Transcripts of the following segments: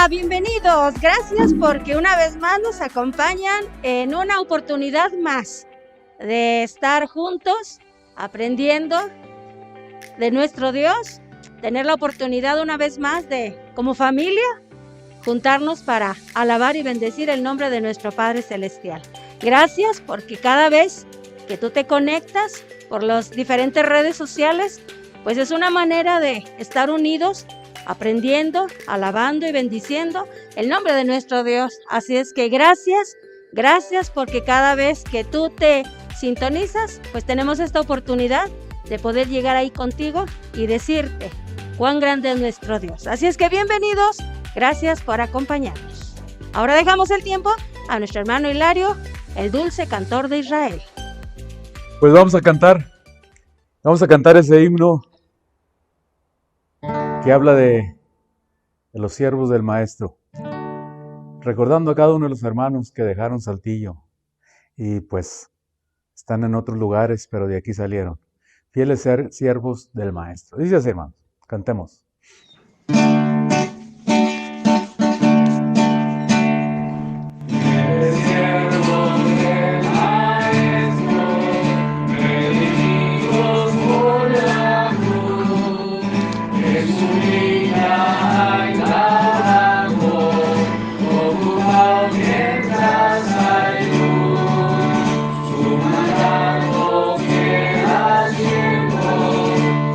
Bienvenidos, gracias porque una vez más nos acompañan en una oportunidad más de estar juntos aprendiendo de nuestro Dios, tener la oportunidad una vez más de, como familia, juntarnos para alabar y bendecir el nombre de nuestro Padre Celestial. Gracias porque cada vez que tú te conectas por las diferentes redes sociales, pues es una manera de estar unidos, aprendiendo, alabando y bendiciendo el nombre de nuestro Dios. Así es que gracias porque cada vez que tú te sintonizas, pues tenemos esta oportunidad de poder llegar ahí contigo y decirte cuán grande es nuestro Dios. Así es que bienvenidos, gracias por acompañarnos. Ahora dejamos el tiempo a nuestro hermano Hilario, el dulce cantor de Israel. Pues vamos a cantar ese himno que habla de los siervos del Maestro, recordando a cada uno de los hermanos que dejaron Saltillo y pues están en otros lugares, pero de aquí salieron, fieles siervos del Maestro. Dice así, hermanos, cantemos.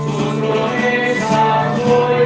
Sus promesas hoy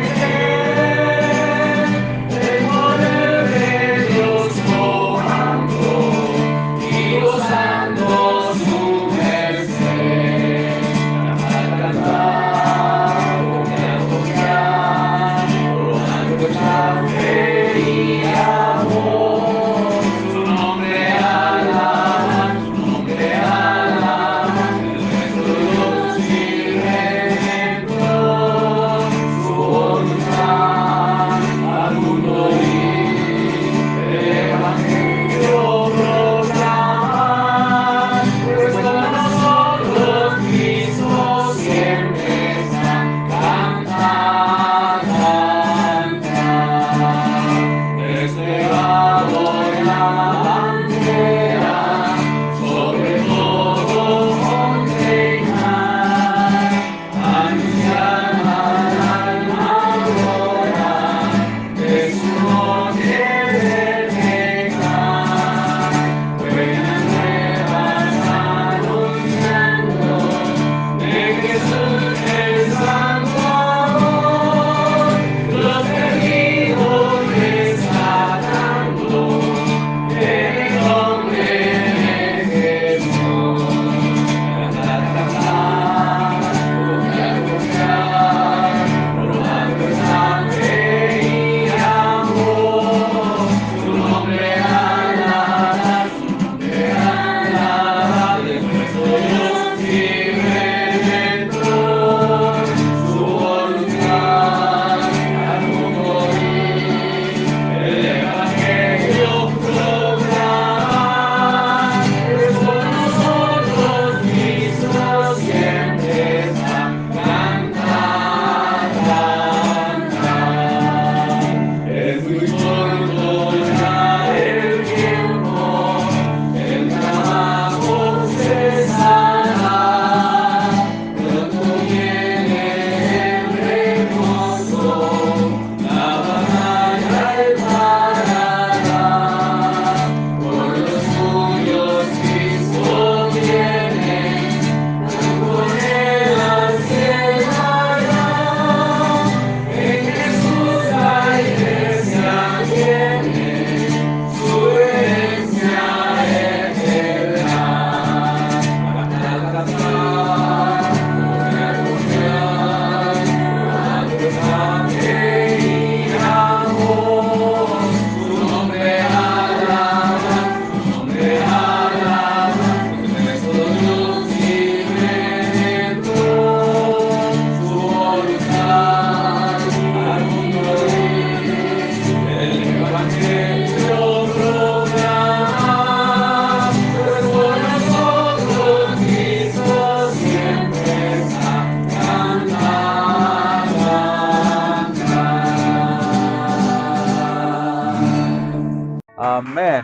Amén.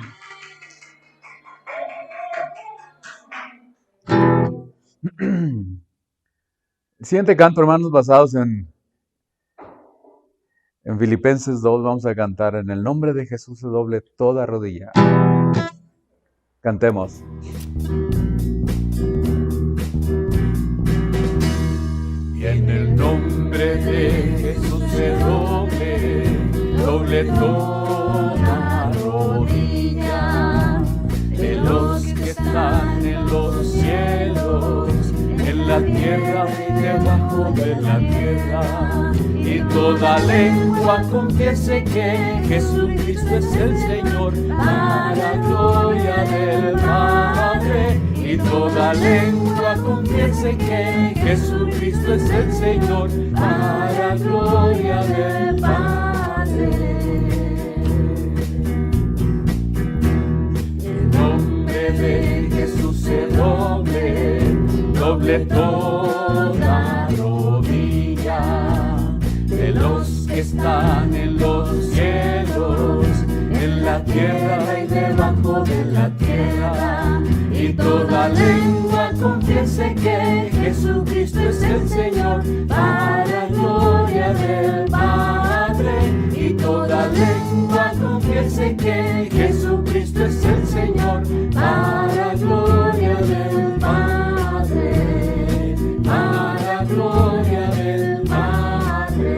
El siguiente canto, hermanos, basados en Filipenses 2, vamos a cantar: en el nombre de Jesús se doble toda rodilla. Cantemos. Y en el nombre de Jesús se doble toda rodilla, de los que están en los cielos, en la tierra y debajo de la tierra, y toda lengua confiese que Jesucristo es el Señor, para gloria del Padre. Y toda lengua confiese que Jesucristo es el Señor, para gloria del Padre. En nombre de Jesús se doble toda rodilla, de los que están en los cielos, en la tierra y debajo de la tierra, y toda lengua confiese que Jesucristo es el Señor, para gloria del Padre. Y toda lengua confiese que Jesucristo es el Señor, para gloria del Padre, para gloria del Padre.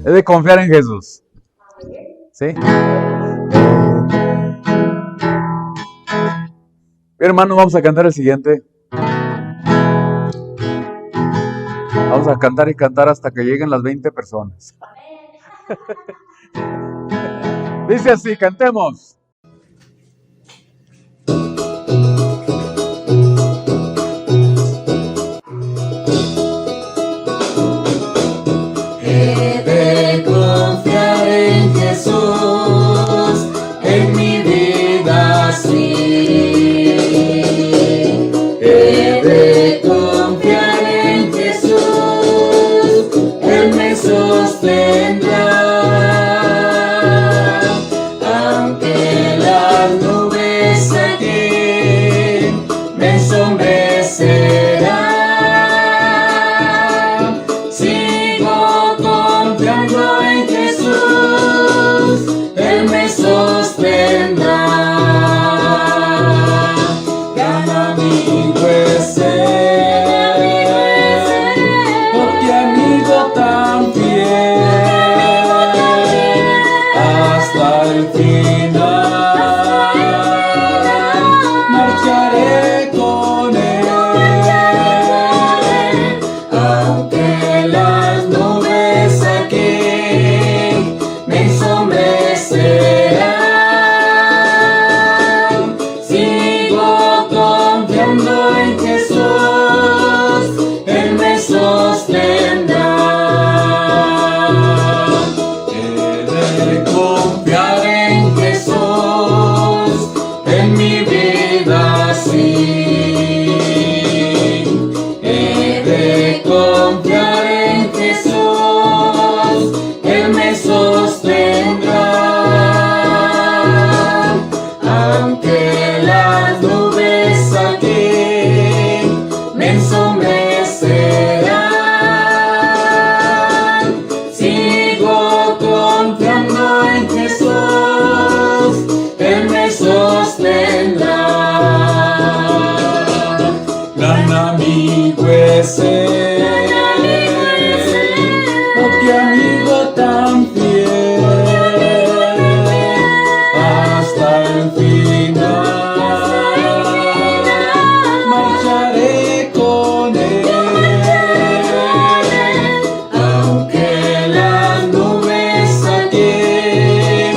Es de confiar en Jesús. ¿Sí? Bien, hermanos, vamos a cantar el siguiente. Vamos a cantar y cantar hasta que lleguen las 20 personas. Dice así, cantemos. He de confiar en Jesús, en mi vida sí. He de confiar en Jesús, Él me sostendrá. Aunque las nubes aquí me ensombrecerán, sigo confiando en Jesús, Él me sostendrá. Gana mi porque amigo tan fiel, hasta el final, marcharé con él. Aunque las nubes aquí me ensombrecerán, sigo confiando en Jesús, Él me sostendrá. He de confiar en Jesús, en mi vida sí. He de confiar en Jesús, Él me sostendrá. Aunque las nubes aquí me ensombrecerán, sigo confiando en Jesús, Él me sostendrá. Gran amigo es Él, porque amigo tan fiel, hasta el final, marcharé con él. Aunque las nubes aquí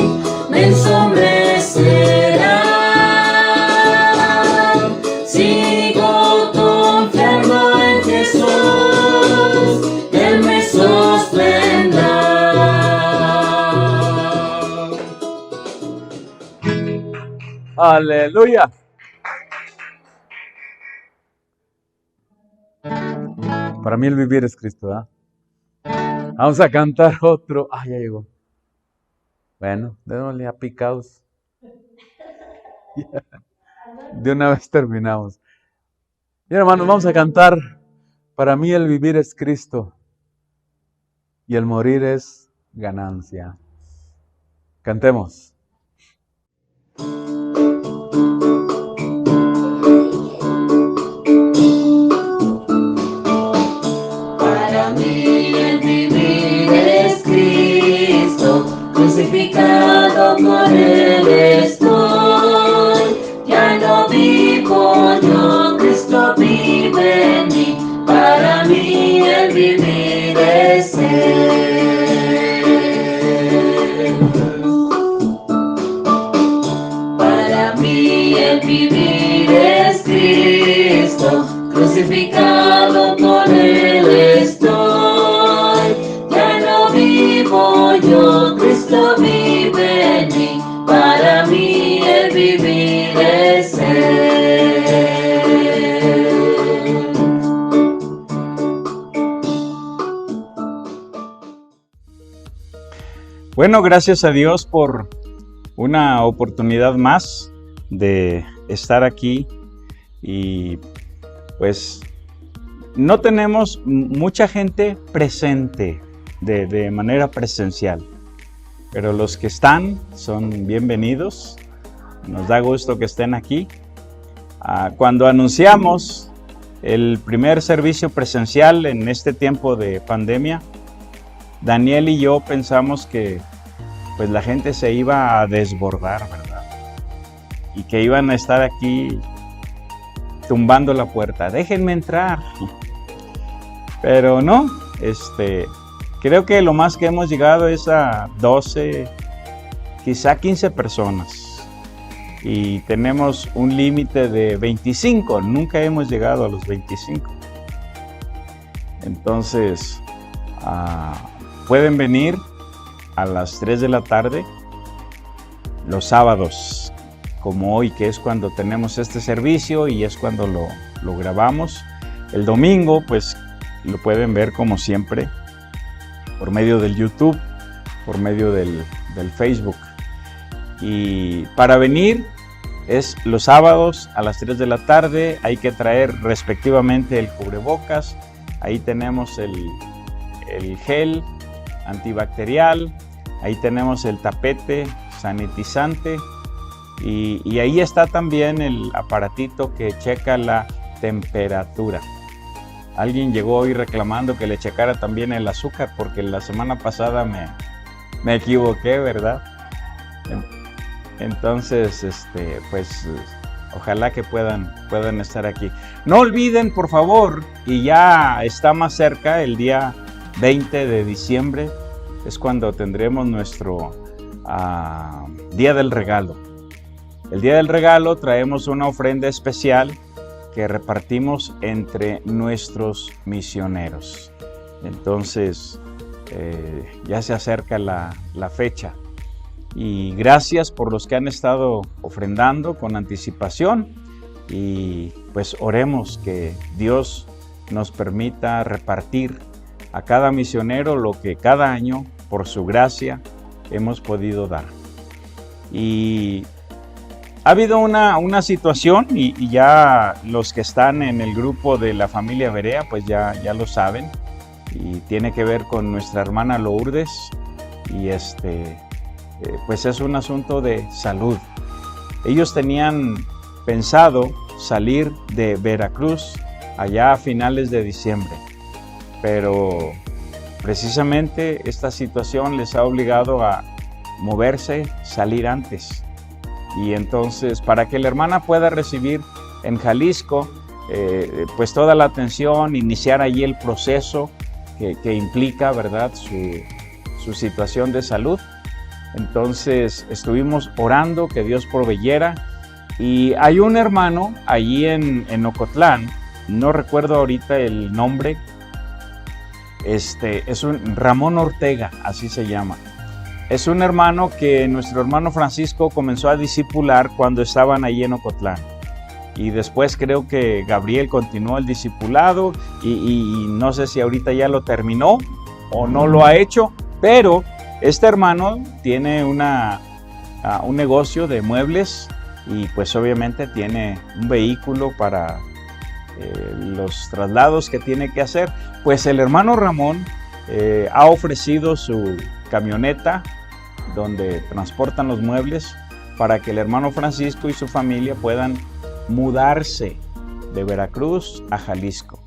me ensombrecerán, sigo confiando en Jesús, Él me sostendrá. Aleluya. Para mí el vivir es Cristo, ¿verdad? Vamos a cantar otro. Ah, ya llegó. Bueno, démosle a picados. De una vez terminamos. Y hermanos, vamos a cantar. Para mí el vivir es Cristo y el morir es ganancia. Cantemos. Para mí el vivir es Cristo, crucificado con Él estoy. Ya no vivo yo, Cristo vive en mí. Para mí el vivir es Él. Para mí el vivir es Cristo, crucificado con Él estoy. Ya no vivo yo, Cristo vive en mí. Para mí el vivir es Él. Bueno, gracias a Dios por una oportunidad más de estar aquí y pues no tenemos mucha gente presente de manera presencial, pero los que están son bienvenidos. Nos da gusto que estén aquí. Cuando anunciamos el primer servicio presencial en este tiempo de pandemia, Daniel y yo pensamos que pues la gente se iba a desbordar, ¿verdad? Y que iban a estar aquí tumbando la puerta. Déjenme entrar. Pero no, creo que lo más que hemos llegado es a 12, quizá 15 personas. Y tenemos un límite de 25. Nunca hemos llegado a los 25. Entonces, pueden venir a las 3 de la tarde los sábados, como hoy, que es cuando tenemos este servicio y es cuando lo grabamos. El domingo, pues lo pueden ver como siempre por medio del YouTube, por medio del Facebook. Y para venir es los sábados a las 3 de la tarde. Hay que traer respectivamente el cubrebocas. Ahí tenemos el gel antibacterial. Ahí tenemos el tapete sanitizante. Y ahí está también el aparatito que checa la temperatura. Alguien llegó hoy reclamando que le checara también el azúcar, porque la semana pasada me equivoqué, ¿verdad? Entonces, pues ojalá que puedan estar aquí. No olviden, por favor, y ya está más cerca, el día 20 de diciembre es cuando tendremos nuestro Día del Regalo. El Día del Regalo traemos una ofrenda especial que repartimos entre nuestros misioneros. Entonces, ya se acerca la fecha. Y gracias por los que han estado ofrendando con anticipación. Y pues oremos que Dios nos permita repartir a cada misionero lo que cada año, por su gracia, hemos podido dar. Y ha habido una situación, y ya los que están en el grupo de la familia Berea, pues ya lo saben, y tiene que ver con nuestra hermana Lourdes, y pues es un asunto de salud. Ellos tenían pensado salir de Veracruz allá a finales de diciembre, pero precisamente esta situación les ha obligado a moverse, salir antes. Y entonces, para que la hermana pueda recibir en Jalisco pues toda la atención, iniciar allí el proceso que implica, ¿verdad?, su situación de salud. Entonces estuvimos orando que Dios proveyera, y hay un hermano allí en Ocotlán, no recuerdo ahorita el nombre, es un Ramón Ortega, así se llama. Es un hermano que nuestro hermano Francisco comenzó a discipular cuando estaban allí en Ocotlán. Y después creo que Gabriel continuó el discipulado y no sé si ahorita ya lo terminó, o no lo ha hecho, pero este hermano tiene un negocio de muebles y pues obviamente tiene un vehículo para los traslados que tiene que hacer. Pues el hermano Ramón ha ofrecido su camioneta donde transportan los muebles para que el hermano Francisco y su familia puedan mudarse de Veracruz a Jalisco.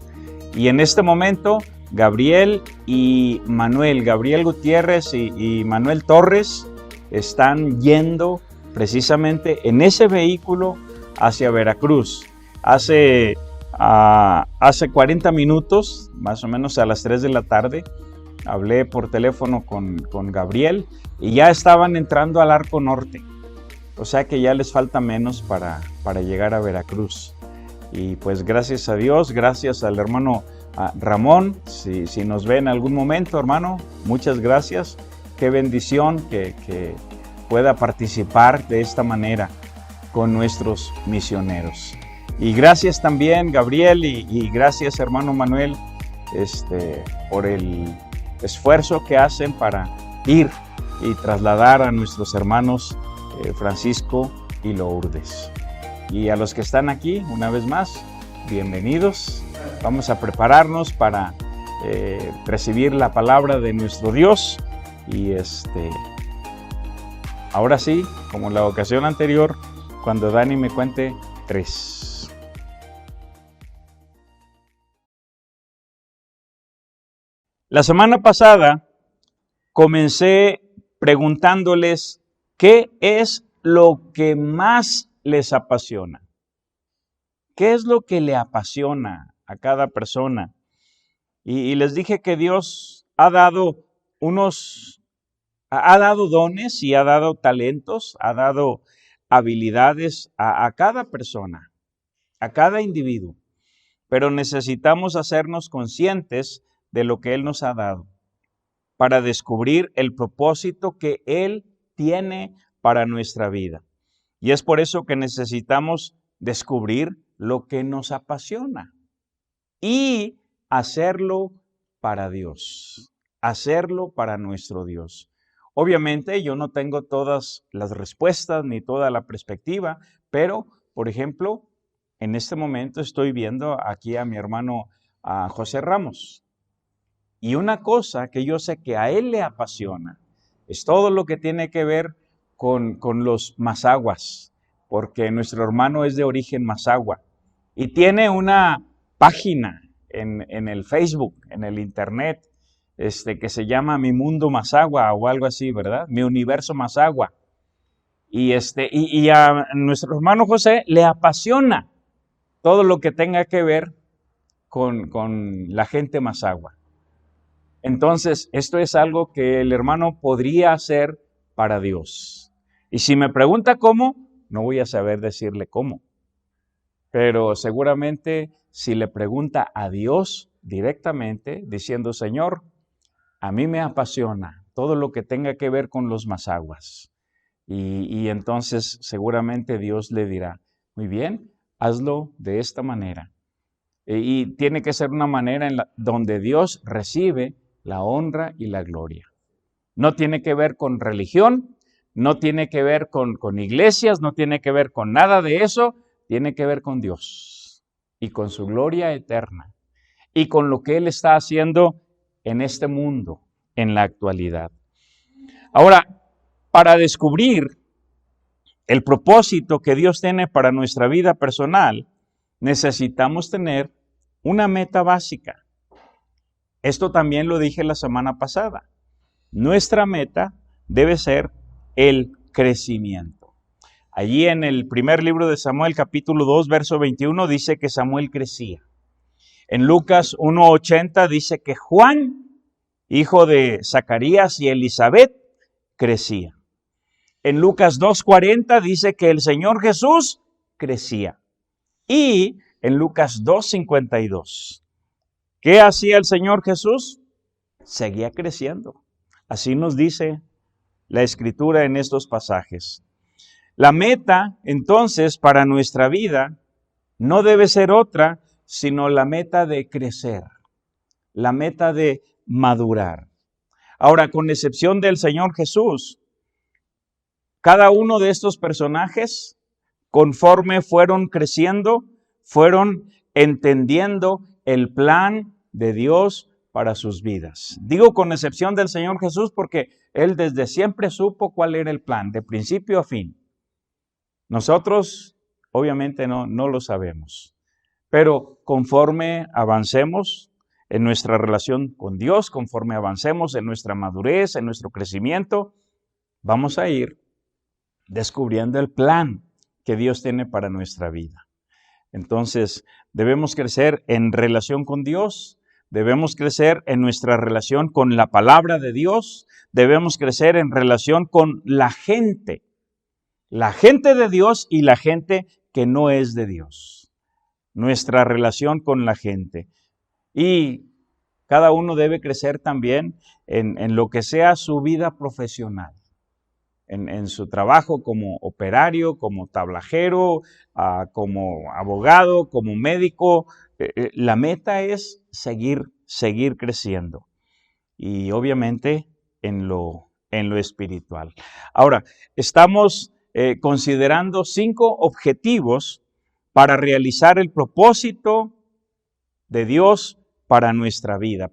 Y en este momento Gabriel y Manuel, Gabriel Gutiérrez y Manuel Torres están yendo precisamente en ese vehículo hacia Veracruz. Hace 40 minutos, más o menos a las 3 de la tarde, hablé por teléfono con Gabriel y ya estaban entrando al Arco Norte. O sea que ya les falta menos para llegar a Veracruz. Y pues gracias a Dios, gracias al hermano Ramón, si nos ve en algún momento, hermano, muchas gracias. Qué bendición que pueda participar de esta manera con nuestros misioneros. Y gracias también, Gabriel, y gracias, hermano Manuel, por el esfuerzo que hacen para ir y trasladar a nuestros hermanos Francisco y Lourdes. Y a los que están aquí, una vez más, bienvenidos. Vamos a prepararnos para recibir la palabra de nuestro Dios. Y ahora sí, como en la ocasión anterior, cuando Dani me cuente 3. La semana pasada comencé preguntándoles qué es lo que más les apasiona. ¿Qué es lo que le apasiona a cada persona? Y les dije que Dios ha dado dones y ha dado talentos, ha dado habilidades a cada persona, a cada individuo. Pero necesitamos hacernos conscientes de lo que Él nos ha dado para descubrir el propósito que Él tiene para nuestra vida. Y es por eso que necesitamos descubrir lo que nos apasiona y hacerlo para Dios, hacerlo para nuestro Dios. Obviamente yo no tengo todas las respuestas ni toda la perspectiva, pero, por ejemplo, en este momento estoy viendo aquí a mi hermano José Ramos. Y una cosa que yo sé que a él le apasiona es todo lo que tiene que ver con los mazaguas, porque nuestro hermano es de origen mazagua y tiene una página en el Facebook, en el internet, que se llama Mi Mundo Mazagua o algo así, ¿verdad? Mi Universo Mazagua. Y a nuestro hermano José le apasiona todo lo que tenga que ver con la gente mazagua. Entonces, esto es algo que el hermano podría hacer para Dios. Y si me pregunta cómo, no voy a saber decirle cómo. Pero seguramente si le pregunta a Dios directamente, diciendo, Señor, a mí me apasiona todo lo que tenga que ver con los mazaguas. Y entonces seguramente Dios le dirá, muy bien, hazlo de esta manera. Y tiene que ser una manera donde Dios recibe la honra y la gloria. No tiene que ver con religión, no tiene que ver con iglesias, no tiene que ver con nada de eso, tiene que ver con Dios y con su gloria eterna y con lo que Él está haciendo en este mundo, en la actualidad. Ahora, para descubrir el propósito que Dios tiene para nuestra vida personal, necesitamos tener una meta básica. Esto también lo dije la semana pasada. Nuestra meta debe ser el crecimiento. Allí en el primer libro de Samuel, capítulo 2, verso 21, dice que Samuel crecía. En Lucas 1:80 dice que Juan, hijo de Zacarías y Elizabeth, crecía. En Lucas 2:40 dice que el Señor Jesús crecía. Y en Lucas 2:52, ¿qué hacía el Señor Jesús? Seguía creciendo. Así nos dice la Escritura en estos pasajes. La meta, entonces, para nuestra vida no debe ser otra, sino la meta de crecer, la meta de madurar. Ahora, con excepción del Señor Jesús, cada uno de estos personajes, conforme fueron creciendo, fueron entendiendo el plan de Dios para sus vidas. Digo con excepción del Señor Jesús porque Él desde siempre supo cuál era el plan, de principio a fin. Nosotros, obviamente, no lo sabemos. Pero conforme avancemos en nuestra relación con Dios, conforme avancemos en nuestra madurez, en nuestro crecimiento, vamos a ir descubriendo el plan que Dios tiene para nuestra vida. Entonces, debemos crecer en relación con Dios, debemos crecer en nuestra relación con la palabra de Dios, debemos crecer en relación con la gente de Dios y la gente que no es de Dios. Nuestra relación con la gente. Y cada uno debe crecer también en lo que sea su vida profesional. En su trabajo como operario, como tablajero, como abogado, como médico. La meta es seguir creciendo. Y obviamente en lo espiritual. Ahora, estamos considerando 5 objetivos para realizar el propósito de Dios para nuestra vida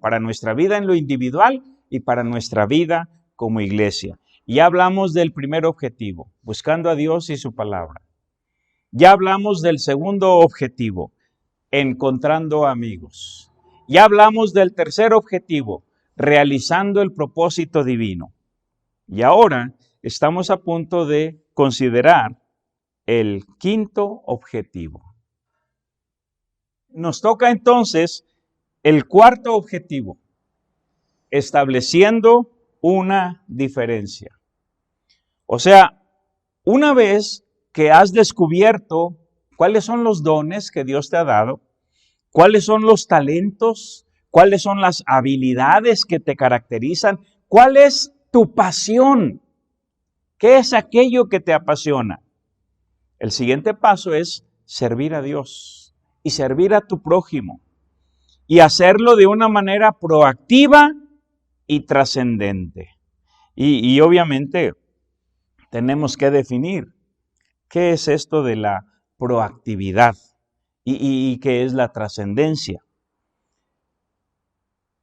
en lo individual y para nuestra vida como iglesia. Ya hablamos del primer objetivo, buscando a Dios y su palabra. Ya hablamos del segundo objetivo, encontrando amigos. Ya hablamos del tercer objetivo, realizando el propósito divino. Y ahora estamos a punto de considerar el quinto objetivo. Nos toca entonces el cuarto objetivo, estableciendo una diferencia. O sea, una vez que has descubierto cuáles son los dones que Dios te ha dado, cuáles son los talentos, cuáles son las habilidades que te caracterizan, cuál es tu pasión, qué es aquello que te apasiona. El siguiente paso es servir a Dios y servir a tu prójimo y hacerlo de una manera proactiva y trascendente. Y obviamente tenemos que definir qué es esto de la proactividad y qué es la trascendencia.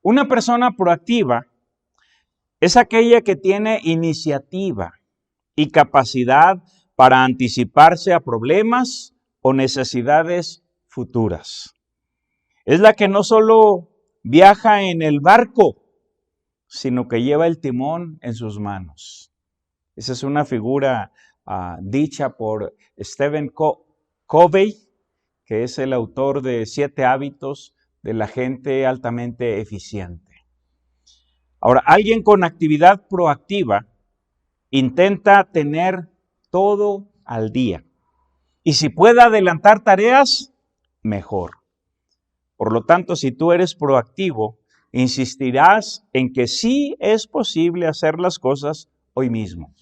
Una persona proactiva es aquella que tiene iniciativa y capacidad para anticiparse a problemas o necesidades futuras. Es la que no solo viaja en el barco, sino que lleva el timón en sus manos. Esa es una figura dicha por Stephen Covey, que es el autor de 7 hábitos de la gente altamente eficiente. Ahora, alguien con actividad proactiva intenta tener todo al día. Y si puede adelantar tareas, mejor. Por lo tanto, si tú eres proactivo, insistirás en que sí es posible hacer las cosas hoy mismo.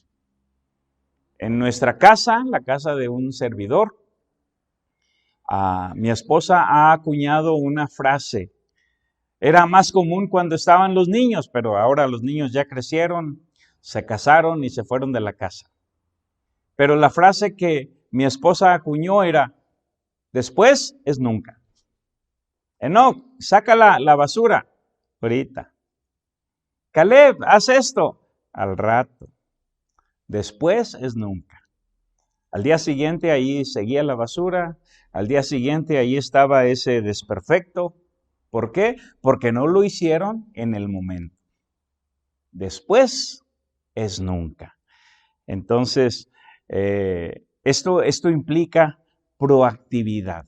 En nuestra casa, la casa de un servidor, mi esposa ha acuñado una frase. Era más común cuando estaban los niños, pero ahora los niños ya crecieron, se casaron y se fueron de la casa. Pero la frase que mi esposa acuñó era, después es nunca. Enoch, saca la basura, ahorita. Caleb, haz esto, al rato. Después es nunca. Al día siguiente ahí seguía la basura, al día siguiente ahí estaba ese desperfecto. ¿Por qué? Porque no lo hicieron en el momento. Después es nunca. Entonces, esto implica proactividad.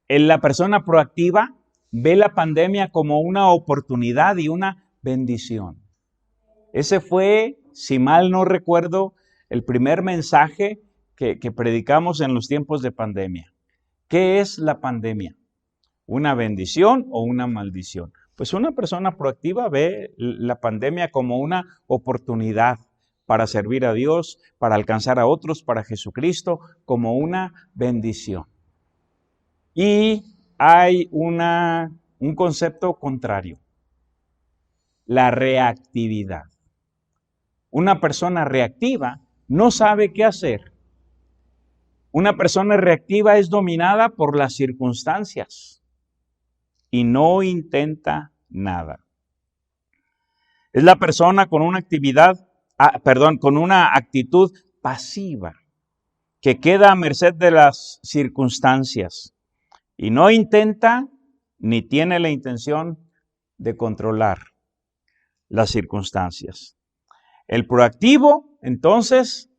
La persona proactiva ve la pandemia como una oportunidad y una bendición. Ese fue, si mal no recuerdo, el primer mensaje que predicamos en los tiempos de pandemia. ¿Qué es la pandemia? ¿Una bendición o una maldición? Pues una persona proactiva ve la pandemia como una oportunidad para servir a Dios, para alcanzar a otros, para Jesucristo, como una bendición. Y hay un concepto contrario. la reactividad. Una persona reactiva no sabe qué hacer. Una persona reactiva es dominada por las circunstancias y no intenta nada. Es la persona con una con una actitud pasiva, que queda a merced de las circunstancias y no intenta ni tiene la intención de controlar las circunstancias. El proactivo, entonces,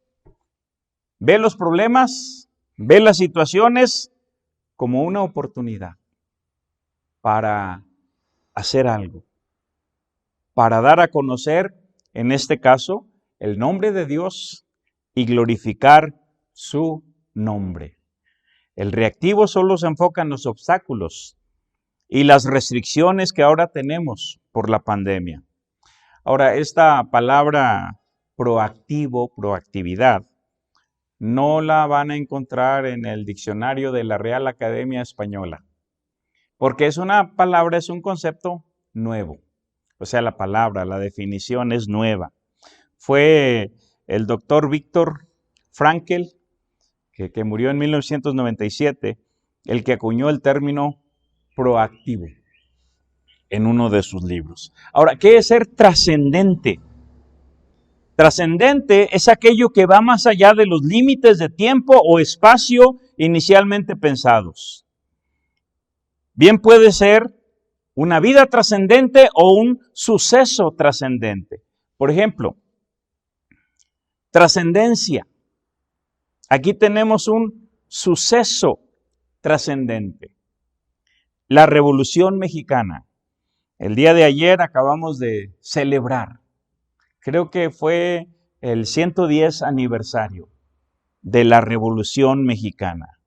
ve los problemas, ve las situaciones como una oportunidad para hacer algo, para dar a conocer, en este caso, el nombre de Dios y glorificar su nombre. El reactivo solo se enfoca en los obstáculos y las restricciones que ahora tenemos por la pandemia. Ahora, esta palabra proactivo, proactividad, no la van a encontrar en el diccionario de la Real Academia Española, porque es una palabra, es un concepto nuevo. O sea, la palabra, la definición es nueva. Fue el doctor Viktor Frankl, que murió en 1997, el que acuñó el término proactivo en uno de sus libros. Ahora, ¿qué es ser trascendente? Trascendente es aquello que va más allá de los límites de tiempo o espacio inicialmente pensados. Bien puede ser una vida trascendente o un suceso trascendente. Por ejemplo, trascendencia. Aquí tenemos un suceso trascendente. La Revolución Mexicana. El día de ayer acabamos de celebrar. Creo que fue el 110 aniversario de la Revolución Mexicana.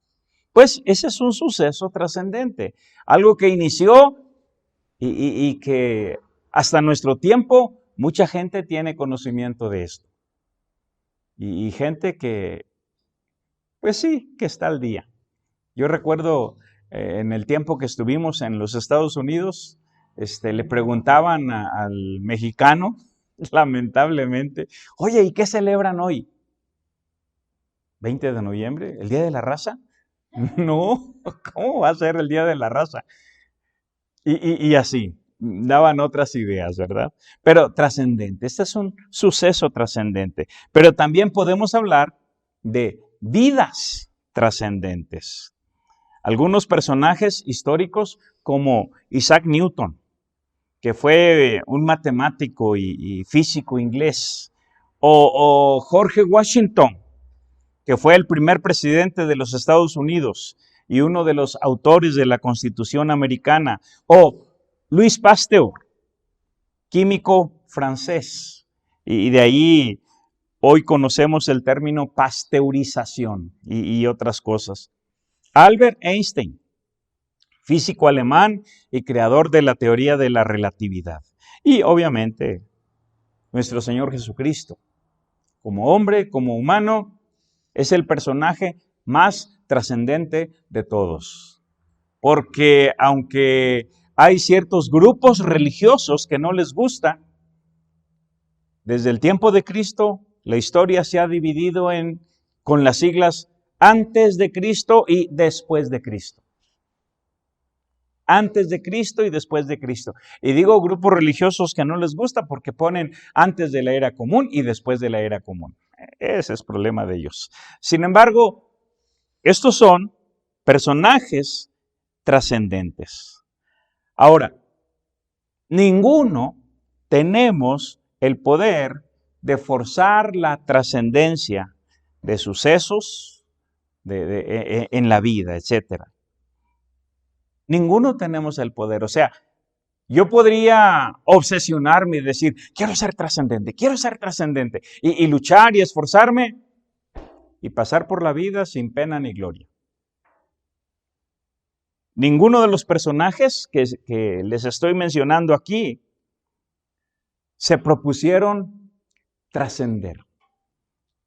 Pues ese es un suceso trascendente. Algo que inició y que hasta nuestro tiempo mucha gente tiene conocimiento de esto. Y gente que, pues sí, que está al día. Yo recuerdo en el tiempo que estuvimos en los Estados Unidos, le preguntaban al mexicano, lamentablemente, oye, ¿y qué celebran hoy? ¿20 de noviembre? ¿El Día de la Raza? No, ¿cómo va a ser el Día de la Raza? Y así, daban otras ideas, ¿verdad? Pero trascendente, este es un suceso trascendente. Pero también podemos hablar de vidas trascendentes. Algunos personajes históricos como Isaac Newton, que fue un matemático y físico inglés, o George Washington, que fue el primer presidente de los Estados Unidos y uno de los autores de la Constitución americana, o Louis Pasteur, químico francés, y de ahí hoy conocemos el término pasteurización y otras cosas. Albert Einstein, físico alemán y creador de la teoría de la relatividad. Y obviamente nuestro Señor Jesucristo, como hombre, como humano, es el personaje más trascendente de todos. Porque aunque hay ciertos grupos religiosos que no les gusta, desde el tiempo de Cristo, la historia se ha dividido con las siglas antes de Cristo y después de Cristo. Antes de Cristo y después de Cristo. Y digo grupos religiosos que no les gusta porque ponen antes de la era común y después de la era común. Ese es problema de ellos. Sin embargo, estos son personajes trascendentes. Ahora, ninguno tenemos el poder de forzar la trascendencia de sucesos en la vida, etc. Ninguno tenemos el poder. O sea, yo podría obsesionarme y decir, quiero ser trascendente, y luchar y esforzarme y pasar por la vida sin pena ni gloria. Ninguno de los personajes que les estoy mencionando aquí se propusieron trascender.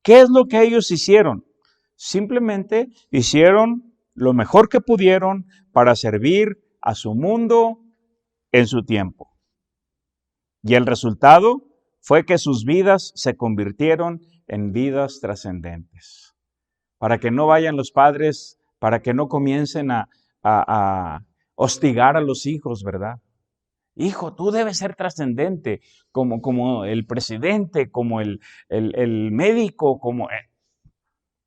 ¿Qué es lo que ellos hicieron? Simplemente hicieron lo mejor que pudieron para servir a su mundo en su tiempo. Y el resultado fue que sus vidas se convirtieron en vidas trascendentes. Para que no vayan los padres, para que no comiencen a hostigar a los hijos, ¿verdad? Hijo, tú debes ser trascendente, como el presidente, como el médico,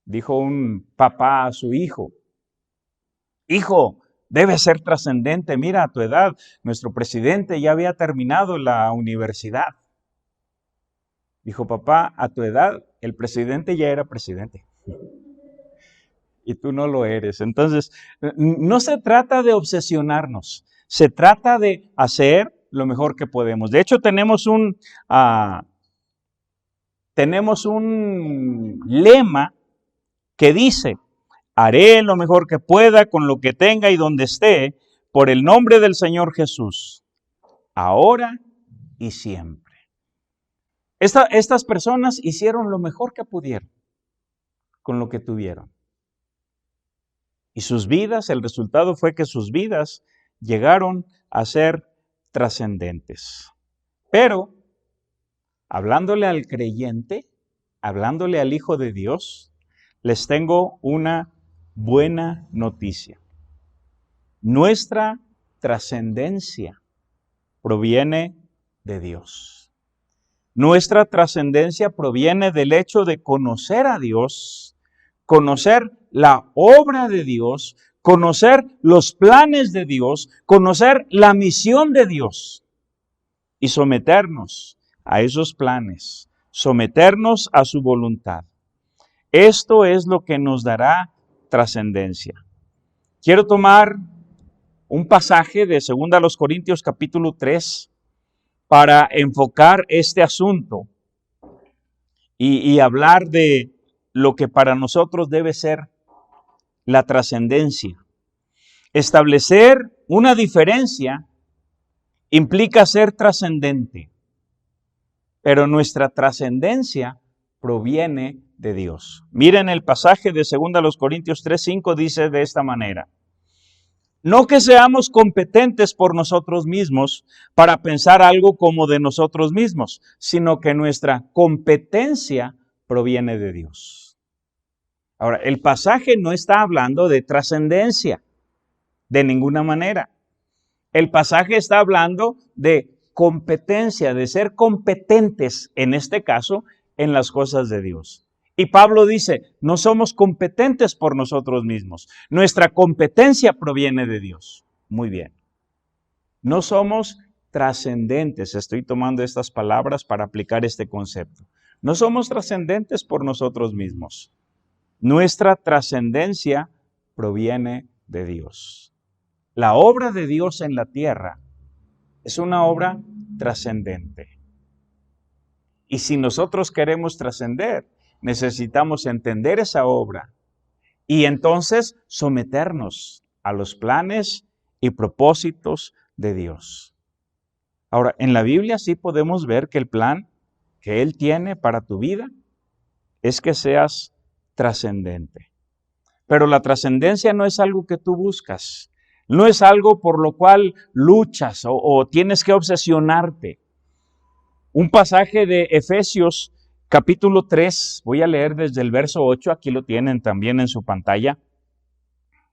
dijo un papá a su hijo. Hijo, debes ser trascendente. Mira, a tu edad, nuestro presidente ya había terminado la universidad. Dijo, papá, a tu edad, el presidente ya era presidente. Y tú no lo eres. Entonces, no se trata de obsesionarnos. Se trata de hacer lo mejor que podemos. De hecho, tenemos un lema que dice, haré lo mejor que pueda con lo que tenga y donde esté, por el nombre del Señor Jesús, ahora y siempre. Estas personas hicieron lo mejor que pudieron con lo que tuvieron. Y sus vidas, el resultado fue que sus vidas llegaron a ser trascendentes. Pero, hablándole al creyente, hablándole al Hijo de Dios, les tengo una buena noticia. Nuestra trascendencia proviene de Dios. Nuestra trascendencia proviene del hecho de conocer a Dios, conocer la obra de Dios, conocer los planes de Dios, conocer la misión de Dios y someternos a esos planes, someternos a su voluntad. Esto es lo que nos dará trascendencia. Quiero tomar un pasaje de 2 Corintios capítulo 3 para enfocar este asunto y hablar de lo que para nosotros debe ser la trascendencia. Establecer una diferencia implica ser trascendente, pero nuestra trascendencia proviene de Dios. Miren el pasaje de 2 Corintios 3:5 dice de esta manera: no que seamos competentes por nosotros mismos para pensar algo como de nosotros mismos, sino que nuestra competencia proviene de Dios. Ahora, el pasaje no está hablando de trascendencia de ninguna manera. El pasaje está hablando de competencia, de ser competentes, en este caso, en las cosas de Dios. Y Pablo dice, no somos competentes por nosotros mismos. Nuestra competencia proviene de Dios. Muy bien. No somos trascendentes. Estoy tomando estas palabras para aplicar este concepto. No somos trascendentes por nosotros mismos. Nuestra trascendencia proviene de Dios. La obra de Dios en la tierra es una obra trascendente. Y si nosotros queremos trascender, necesitamos entender esa obra y entonces someternos a los planes y propósitos de Dios. Ahora, en la Biblia sí podemos ver que el plan que Él tiene para tu vida es que seas trascendente. Pero la trascendencia no es algo que tú buscas, no es algo por lo cual luchas o tienes que obsesionarte. Un pasaje de Efesios capítulo 3, voy a leer desde el verso 8, aquí lo tienen también en su pantalla.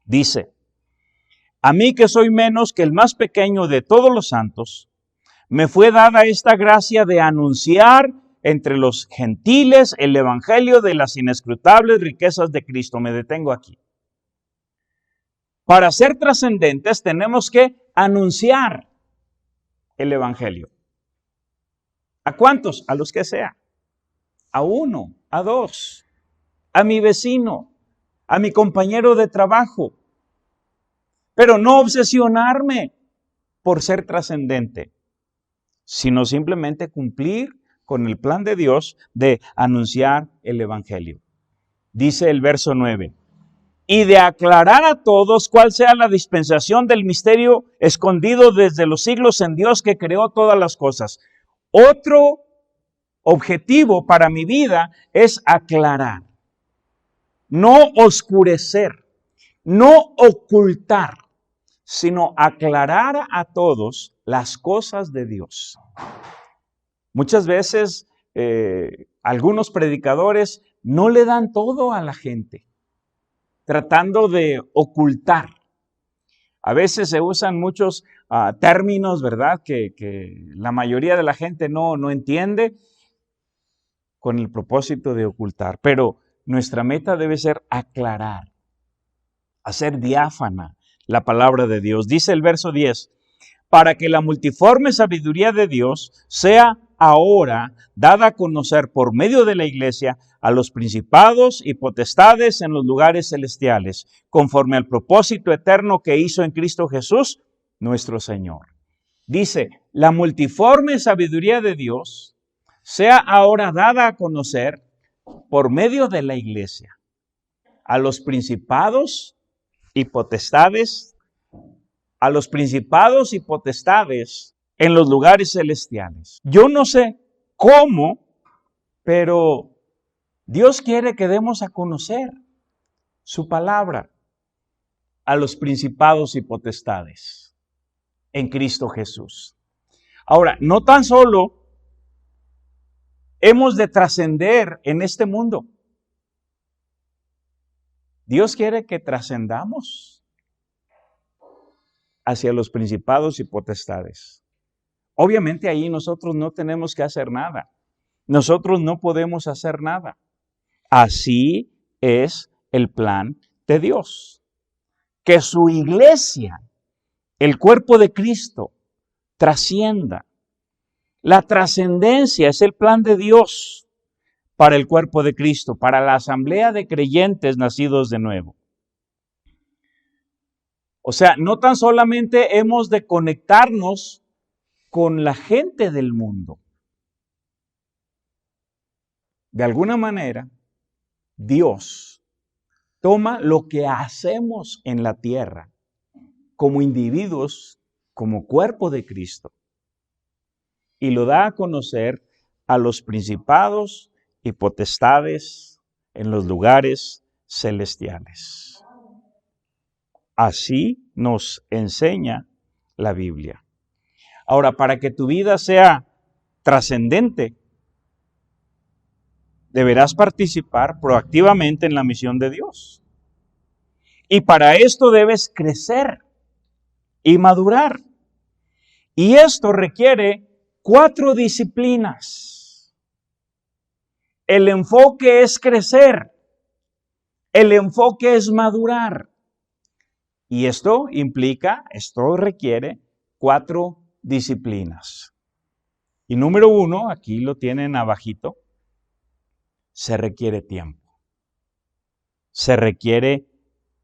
Dice, a mí que soy menos que el más pequeño de todos los santos, me fue dada esta gracia de anunciar entre los gentiles el evangelio de las inescrutables riquezas de Cristo. Me detengo aquí. Para ser trascendentes tenemos que anunciar el evangelio. ¿A cuántos? A los que sea. A uno, a dos, a mi vecino, a mi compañero de trabajo. Pero no obsesionarme por ser trascendente, sino simplemente cumplir con el plan de Dios de anunciar el evangelio. Dice el verso 9, y de aclarar a todos cuál sea la dispensación del misterio escondido desde los siglos en Dios que creó todas las cosas. Otro objetivo para mi vida es aclarar, no oscurecer, no ocultar, sino aclarar a todos las cosas de Dios. Muchas veces algunos predicadores no le dan todo a la gente, tratando de ocultar. A veces se usan muchos términos, ¿verdad?, que la mayoría de la gente no entiende, con el propósito de ocultar. Pero nuestra meta debe ser aclarar, hacer diáfana la palabra de Dios. Dice el verso 10, para que la multiforme sabiduría de Dios sea ahora dada a conocer por medio de la iglesia a los principados y potestades en los lugares celestiales, conforme al propósito eterno que hizo en Cristo Jesús, nuestro Señor. Dice, la multiforme sabiduría de Dios sea ahora dada a conocer por medio de la iglesia a los principados y potestades, en los lugares celestiales. Yo no sé cómo, pero Dios quiere que demos a conocer su palabra a los principados y potestades en Cristo Jesús. Ahora, no tan solo hemos de trascender en este mundo. Dios quiere que trascendamos hacia los principados y potestades. Obviamente ahí nosotros no tenemos que hacer nada. Nosotros no podemos hacer nada. Así es el plan de Dios. Que su iglesia, el cuerpo de Cristo, trascienda. La trascendencia es el plan de Dios para el cuerpo de Cristo, para la asamblea de creyentes nacidos de nuevo. O sea, no tan solamente hemos de conectarnos con la gente del mundo. De alguna manera, Dios toma lo que hacemos en la tierra como individuos, como cuerpo de Cristo, y lo da a conocer a los principados y potestades en los lugares celestiales. Así nos enseña la Biblia. Ahora, para que tu vida sea trascendente, deberás participar proactivamente en la misión de Dios. Y para esto debes crecer y madurar. Y esto requiere 4 disciplinas. El enfoque es crecer. El enfoque es madurar. Y esto requiere 4 disciplinas. Y número 1, aquí lo tienen abajito, se requiere tiempo. Se requiere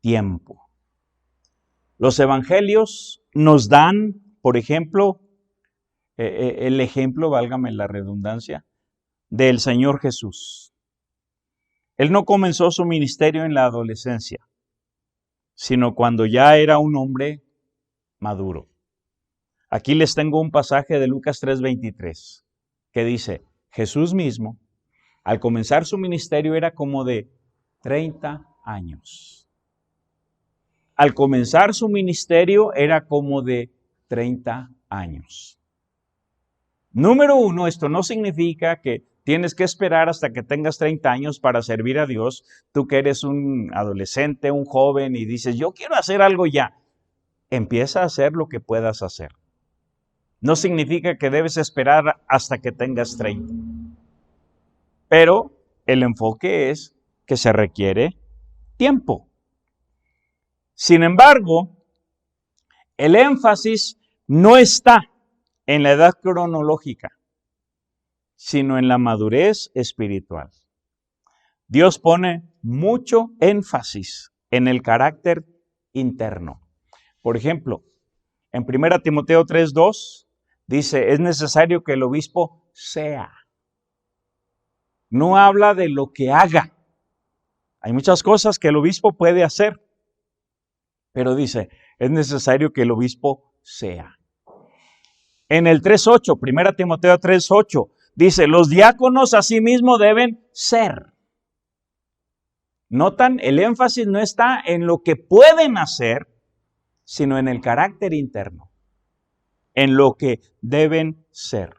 tiempo. Los evangelios nos dan, por ejemplo, el ejemplo, válgame la redundancia, del Señor Jesús. Él no comenzó su ministerio en la adolescencia, sino cuando ya era un hombre maduro. Aquí les tengo un pasaje de Lucas 3:23, que dice, Jesús mismo, al comenzar su ministerio era como de 30 años. Al comenzar su ministerio era como de 30 años. Número 1, esto no significa que tienes que esperar hasta que tengas 30 años para servir a Dios. Tú que eres un adolescente, un joven y dices, yo quiero hacer algo ya. Empieza a hacer lo que puedas hacer. No significa que debes esperar hasta que tengas 30. Pero el enfoque es que se requiere tiempo. Sin embargo, el énfasis no está en la edad cronológica, sino en la madurez espiritual. Dios pone mucho énfasis en el carácter interno. Por ejemplo, en 1 Timoteo 3:2 dice, es necesario que el obispo sea. No habla de lo que haga. Hay muchas cosas que el obispo puede hacer, pero dice, es necesario que el obispo sea. En el 3:8, 1 Timoteo 3:8, dice, los diáconos asimismo deben ser. Notan, el énfasis no está en lo que pueden hacer, sino en el carácter interno, en lo que deben ser.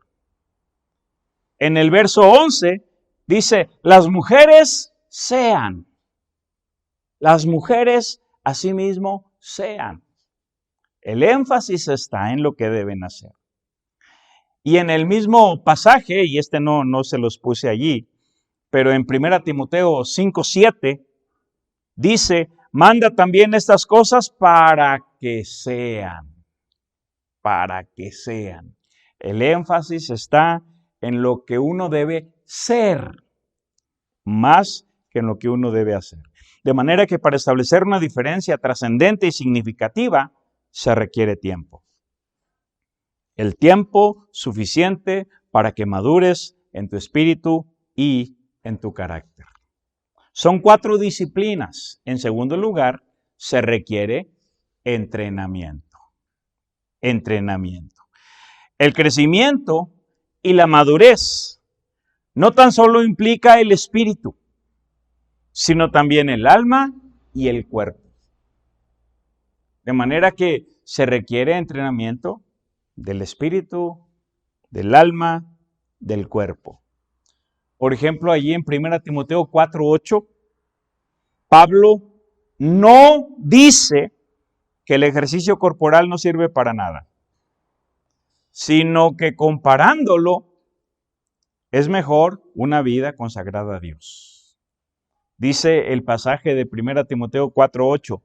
En el verso 11 dice, las mujeres sean. Las mujeres asimismo sean. El énfasis está en lo que deben hacer. Y en el mismo pasaje, y no se los puse allí, pero en 1 Timoteo 5:7 dice, manda también estas cosas para que sean. Para que sean. El énfasis está en lo que uno debe ser, más que en lo que uno debe hacer. De manera que para establecer una diferencia trascendente y significativa, se requiere tiempo. El tiempo suficiente para que madures en tu espíritu y en tu carácter. Son 4 disciplinas. En segundo lugar, se requiere entrenamiento. Entrenamiento. El crecimiento y la madurez no tan solo implica el espíritu, sino también el alma y el cuerpo. De manera que se requiere entrenamiento del espíritu, del alma, del cuerpo. Por ejemplo, allí en 1 Timoteo 4:8, Pablo no dice que el ejercicio corporal no sirve para nada, sino que comparándolo, es mejor una vida consagrada a Dios. Dice el pasaje de 1 Timoteo 4:8,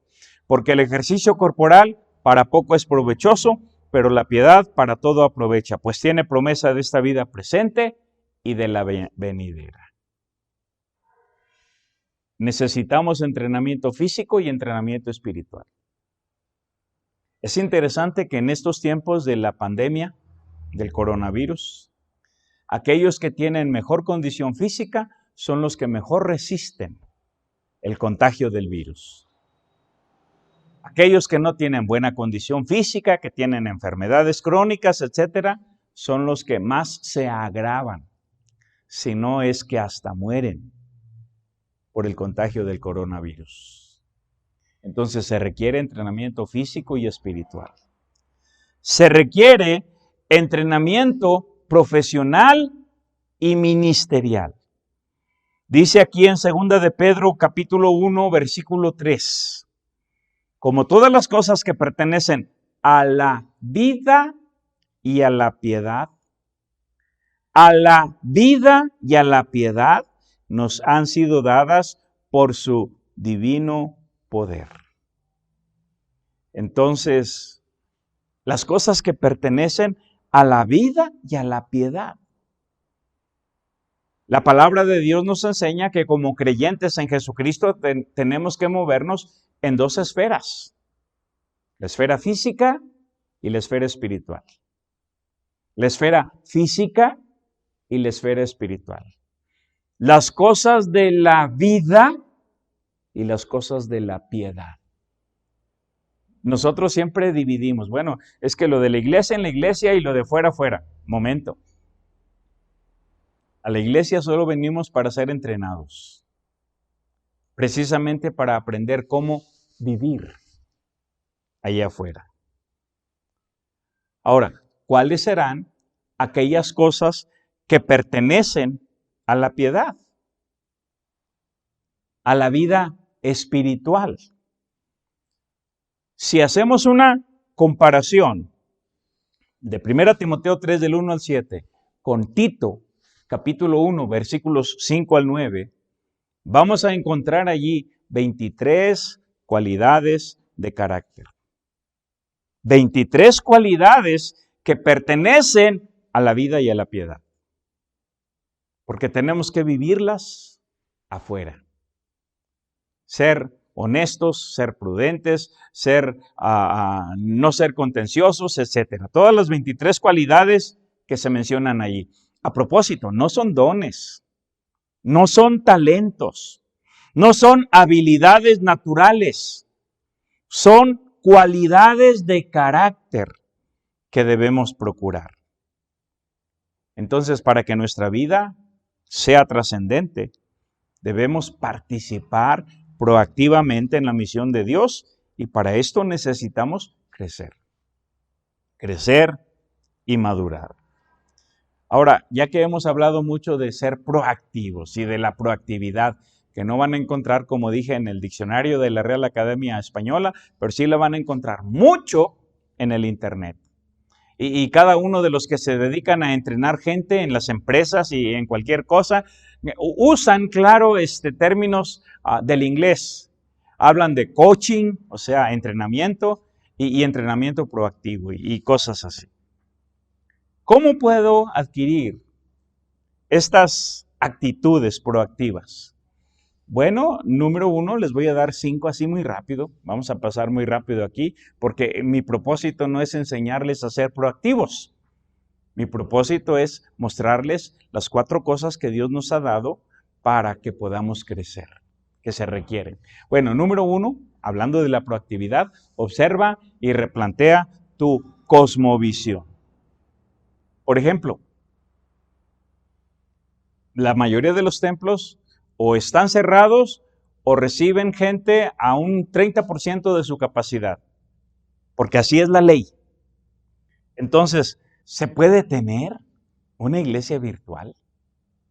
porque el ejercicio corporal para poco es provechoso, pero la piedad para todo aprovecha, pues tiene promesa de esta vida presente y de la venidera. Necesitamos entrenamiento físico y entrenamiento espiritual. Es interesante que en estos tiempos de la pandemia, del coronavirus, aquellos que tienen mejor condición física son los que mejor resisten el contagio del virus. Aquellos que no tienen buena condición física, que tienen enfermedades crónicas, etcétera, son los que más se agravan, si no es que hasta mueren por el contagio del coronavirus. Entonces se requiere entrenamiento físico y espiritual. Se requiere entrenamiento profesional y ministerial. Dice aquí en 2 de Pedro capítulo 1, versículo 3. Como todas las cosas que pertenecen a la vida y a la piedad, a la vida y a la piedad nos han sido dadas por su divino poder. Entonces, las cosas que pertenecen a la vida y a la piedad. La palabra de Dios nos enseña que como creyentes en Jesucristo tenemos que movernos en 2 esferas, la esfera física y la esfera espiritual. La esfera física y la esfera espiritual. Las cosas de la vida y las cosas de la piedad. Nosotros siempre dividimos, bueno, es que lo de la iglesia en la iglesia y lo de fuera, fuera. Momento. A la iglesia solo venimos para ser entrenados, precisamente para aprender cómo vivir allá afuera. Ahora, ¿cuáles serán aquellas cosas que pertenecen a la piedad, a la vida espiritual? Si hacemos una comparación de 1 Timoteo 3 del 1 al 7 con Tito capítulo 1 versículos 5 al 9, vamos a encontrar allí 23 cualidades de carácter. 23 cualidades que pertenecen a la vida y a la piedad. Porque tenemos que vivirlas afuera. Ser honestos, ser prudentes, no ser contenciosos, etc. Todas las 23 cualidades que se mencionan allí. A propósito, no son dones, no son talentos, no son habilidades naturales, son cualidades de carácter que debemos procurar. Entonces, para que nuestra vida sea trascendente, debemos participar proactivamente en la misión de Dios y para esto necesitamos crecer y madurar. Ahora, ya que hemos hablado mucho de ser proactivos y de la proactividad, que no van a encontrar, como dije, en el diccionario de la Real Academia Española, pero sí la van a encontrar mucho en el Internet. Y cada uno de los que se dedican a entrenar gente en las empresas y en cualquier cosa, usan, claro, términos del inglés. Hablan de coaching, o sea, entrenamiento y entrenamiento proactivo y cosas así. ¿Cómo puedo adquirir estas actitudes proactivas? Bueno, número 1, les voy a dar 5 así muy rápido. Vamos a pasar muy rápido aquí, porque mi propósito no es enseñarles a ser proactivos. Mi propósito es mostrarles las 4 cosas que Dios nos ha dado para que podamos crecer, que se requieren. Bueno, número 1, hablando de la proactividad, observa y replantea tu cosmovisión. Por ejemplo, la mayoría de los templos o están cerrados o reciben gente a un 30% de su capacidad, porque así es la ley. Entonces, ¿se puede tener una iglesia virtual?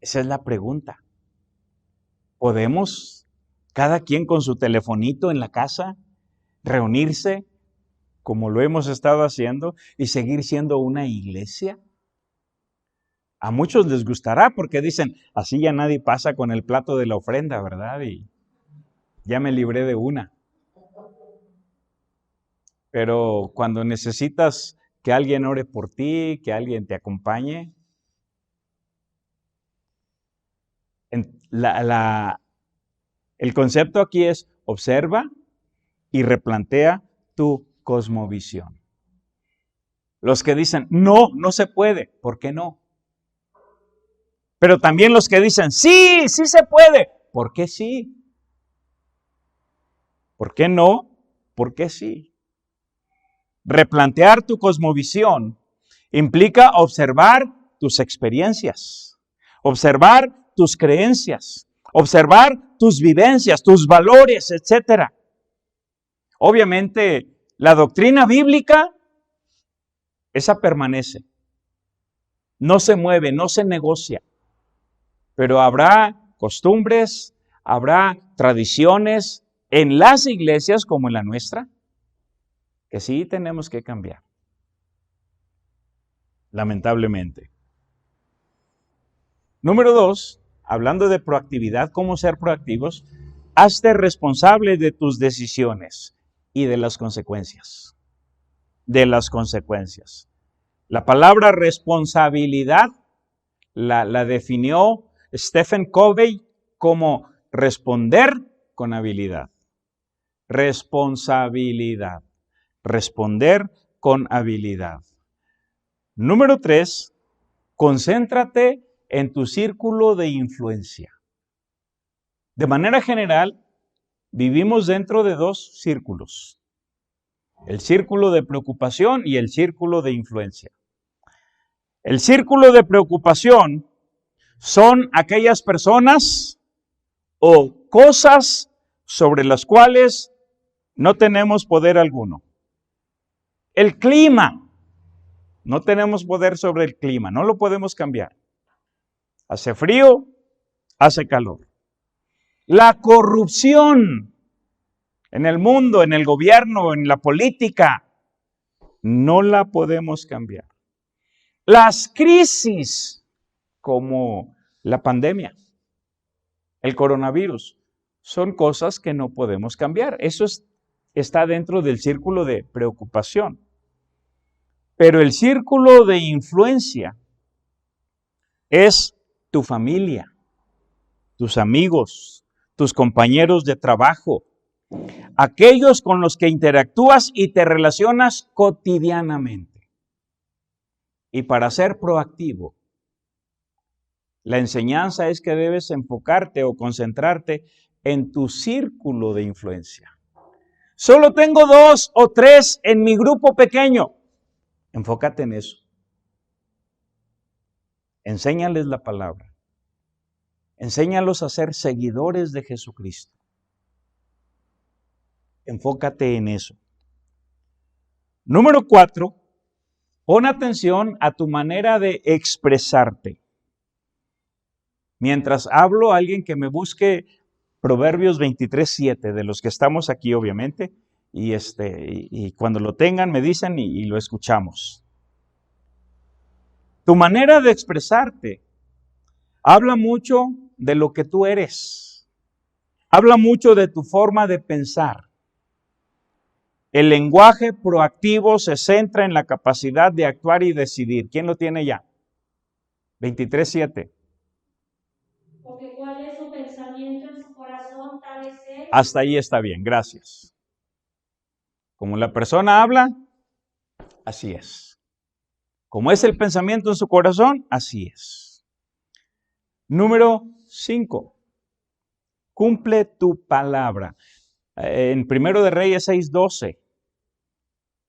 Esa es la pregunta. ¿Podemos, cada quien con su telefonito en la casa, reunirse como lo hemos estado haciendo y seguir siendo una iglesia? A muchos les gustará porque dicen, así ya nadie pasa con el plato de la ofrenda, ¿verdad? Y ya me libré de una. Pero cuando necesitas que alguien ore por ti, que alguien te acompañe, el concepto aquí es observa y replantea tu cosmovisión. Los que dicen, no, no se puede, ¿por qué no? Pero también los que dicen, sí, sí se puede. ¿Por qué sí? ¿Por qué no? ¿Por qué sí? Replantear tu cosmovisión implica observar tus experiencias, observar tus creencias, observar tus vivencias, tus valores, etc. Obviamente, la doctrina bíblica, esa permanece. No se mueve, no se negocia. Pero habrá costumbres, habrá tradiciones en las iglesias como en la nuestra, que sí tenemos que cambiar. Lamentablemente. Número 2, hablando de proactividad, cómo ser proactivos, hazte responsable de tus decisiones y de las consecuencias. De las consecuencias. La palabra responsabilidad la definió Stephen Covey como responder con habilidad. Responsabilidad. Responder con habilidad. Número 3, concéntrate en tu círculo de influencia. De manera general, vivimos dentro de 2 círculos. El círculo de preocupación y el círculo de influencia. El círculo de preocupación son aquellas personas o cosas sobre las cuales no tenemos poder alguno. El clima. No tenemos poder sobre el clima, no lo podemos cambiar. Hace frío, hace calor. La corrupción en el mundo, en el gobierno, en la política, no la podemos cambiar. Las crisis como la pandemia, el coronavirus, son cosas que no podemos cambiar. Eso está dentro del círculo de preocupación. Pero el círculo de influencia es tu familia, tus amigos, tus compañeros de trabajo, aquellos con los que interactúas y te relacionas cotidianamente. Y para ser proactivo, la enseñanza es que debes enfocarte o concentrarte en tu círculo de influencia. Solo tengo 2 o 3 en mi grupo pequeño. Enfócate en eso. Enséñales la palabra. Enséñalos a ser seguidores de Jesucristo. Enfócate en eso. Número 4, Pon atención a tu manera de expresarte. Mientras hablo, alguien que me busque Proverbios 23:7, de los que estamos aquí obviamente, y cuando lo tengan me dicen y lo escuchamos. Tu manera de expresarte habla mucho de lo que tú eres. Habla mucho de tu forma de pensar. El lenguaje proactivo se centra en la capacidad de actuar y decidir. ¿Quién lo tiene ya? 23:7. Porque cuál es su pensamiento en su corazón, tal es él. Hasta ahí está bien, gracias. Como la persona habla, así es. Como es el pensamiento en su corazón, así es. Número 5. Cumple tu palabra. En 1 de Reyes 6:12,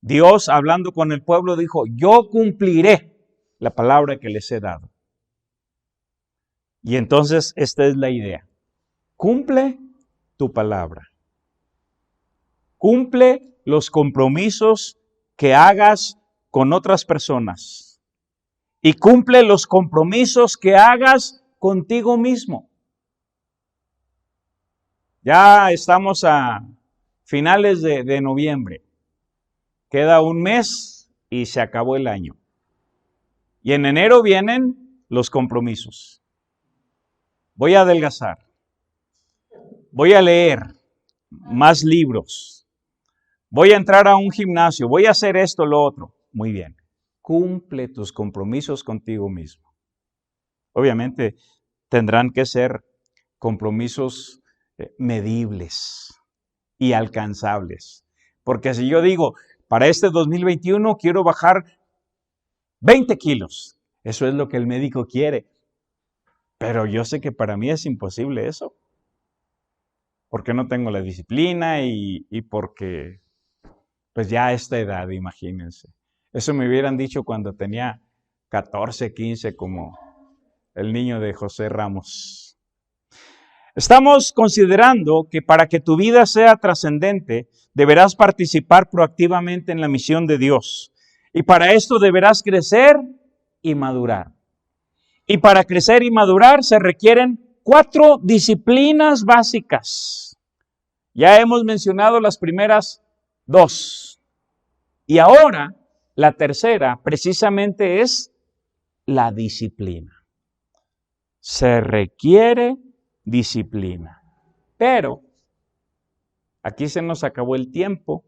Dios hablando con el pueblo dijo, yo cumpliré la palabra que les he dado. Y entonces esta es la idea. Cumple tu palabra. Cumple los compromisos que hagas con otras personas. Y cumple los compromisos que hagas contigo mismo. Ya estamos a finales de noviembre. Queda un mes y se acabó el año. Y en enero vienen los compromisos. Voy a adelgazar. Voy a leer más libros. Voy a entrar a un gimnasio. Voy a hacer esto, lo otro. Muy bien. Cumple tus compromisos contigo mismo. Obviamente tendrán que ser compromisos medibles y alcanzables. Porque si yo digo, para este 2021 quiero bajar 20 kilos. Eso es lo que el médico quiere. Pero yo sé que para mí es imposible eso. Porque no tengo la disciplina y porque, pues ya a esta edad, imagínense. Eso me hubieran dicho cuando tenía 14, 15, como el niño de José Ramos. Estamos considerando que para que tu vida sea trascendente, deberás participar proactivamente en la misión de Dios. Y para esto deberás crecer y madurar. Y para crecer y madurar se requieren 4 disciplinas básicas. Ya hemos mencionado las primeras 2. Y ahora la tercera precisamente es la disciplina. Se requiere disciplina. Pero aquí se nos acabó el tiempo.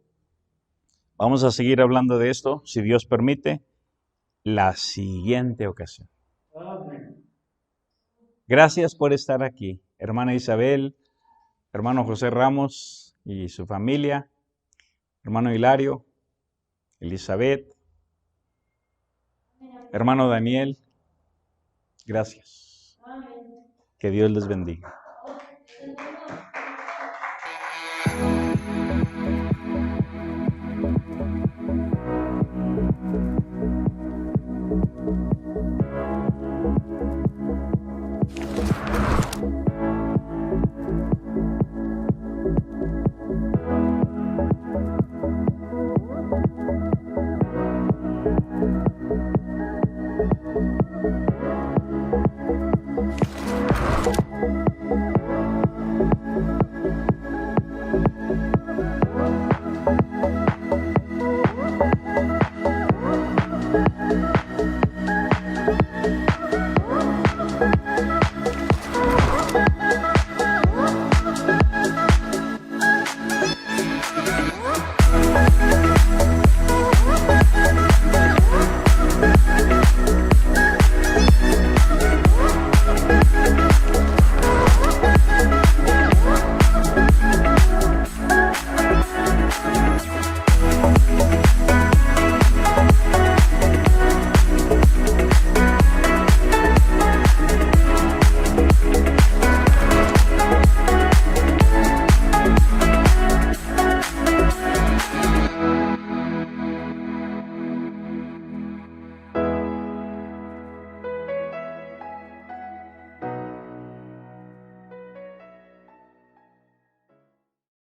Vamos a seguir hablando de esto, si Dios permite, la siguiente ocasión. Gracias por estar aquí, hermana Isabel, hermano José Ramos y su familia, hermano Hilario, Elizabeth, hermano Daniel. Gracias. Que Dios les bendiga.